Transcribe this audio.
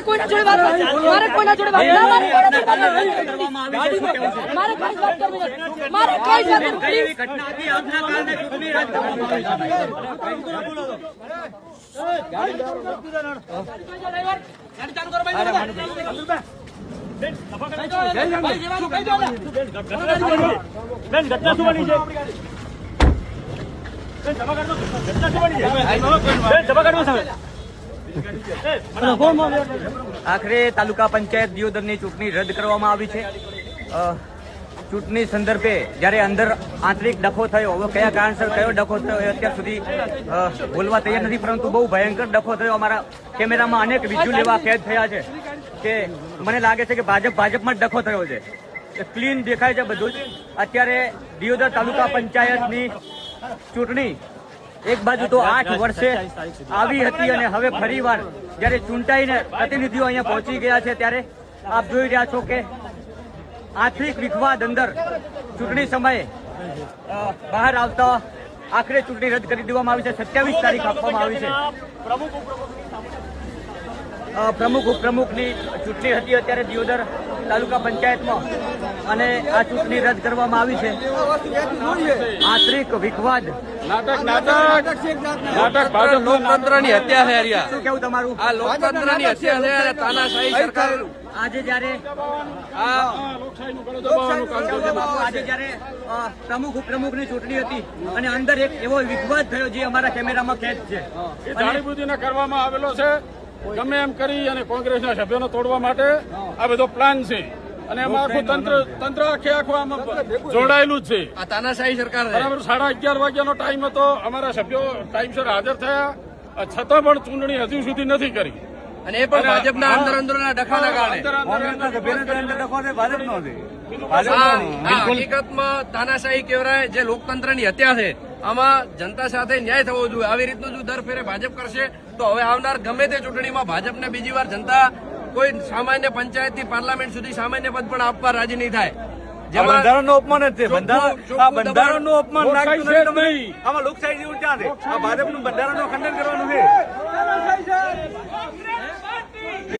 મારે કોઈના જોડે વાત મારે કોઈના જોડે વાત ના મારે કઈ વાત કરવી નથી મારે કઈ વાત કરવી ઘટના હતી આપના કારણે ચૂંટણી રદ કરવામાં આખરે તાલુકા પંચાયત દિયોદરની ચૂંટણી રદ કરવામાં આવી છે. ચૂંટણી સંદર્ભે જ્યારે અંદર આંતરિક ડખો થયો, હવે કયા કારણસર કયો ડખો થયો અત્યાર સુધી બોલવા તૈયાર નથી, પરંતુ બહુ ભયંકર ડખો થયો. અમારા કેમેરામાં અનેક વિઝ્યુઅલ એવા કેદ થયા છે કે મને લાગે છે કે ભાજપમાં જ ડખો થયો છે. ક્લીન દેખાય છે બધું જ. અત્યારે દિયોદર તાલુકા પંચાયતની ચૂંટણી એક બાજુ તો 8 વર્ષે આવી હતી અને હવે ફરીવાર જ્યારે ચૂંટાઈને પ્રતિનિધિઓ અહીંયા પહોંચી ગયા છે ત્યારે આપ જોઈ રહ્યા છો કે આંતરિક વિખવાદ અંદર ચૂંટણી સમયે બહાર આવતા આખરે ચૂંટણી રદ કરી દેવામાં આવી છે. 27 તારીખ આપવામાં આવી છે. પ્રમુખ ઉપપ્રમુખની ચૂંટણી હતી અત્યારે દિયોદર તાલુકા પંચાયતમાં અને આ ચૂંટણી રદ કરવામાં આવી છે. આંતરિક વિખવાદ લોકતંત્રની હત્યા છે. શું કેવું તમારું? આ લોકતંત્રની હત્યા છે. તાનાશાહી સરકાર આજે જયારે પ્રમુખ ઉપપ્રમુખની ચૂંટણી હતી અને અંદર એક એવો વિખવાદ થયો જે અમારા કેમેરામાં કેદ છે. એ જાણીબુદ્ધિને કરવામાં આવેલો છે. ગમે એમ કરી અને કોંગ્રેસના સભ્યોને તોડવા માટે આ બધો પ્લાન છે અને એમાં આખું તંત્ર આખું આમાં જોડાયેલું જ છે. આ તાનાશાહી સરકાર છે. બરાબર 11:30 વાગ્યાનો ટાઈમ હતો. અમારા સભ્યો ટાઈમસર હાજર થયા છતાં પણ ચૂંટણી હજુ સુધી નથી કરી અને એ પણ ભાજપના અંદરના ડખાના કારણે. હકીકતમાં તાનાશાહી કહેવાય જે લોકતંત્રની હત્યા છે. આમાં જનતા સાથે ન્યાય થવો જોઈએ. આવી રીતનું જો દર ફેરે ભાજપ કરશે તો હવે આવનાર ગમે તે ચૂંટણીમાં ભાજપને બીજી વાર જનતા કોઈ સામાન્ય પંચાયતથી પાર્લામેન્ટ સુધી સામાન્ય પદ પણ આપવા રાજી નહીં થાય. બંધારણનું અપમાન જ છે. બંધારણનું અપમાન આમાં લોકશાહી જેવું ક્યાં છે? આ ભાજપનું બંધારણનું ખંડન કરવાનું છે.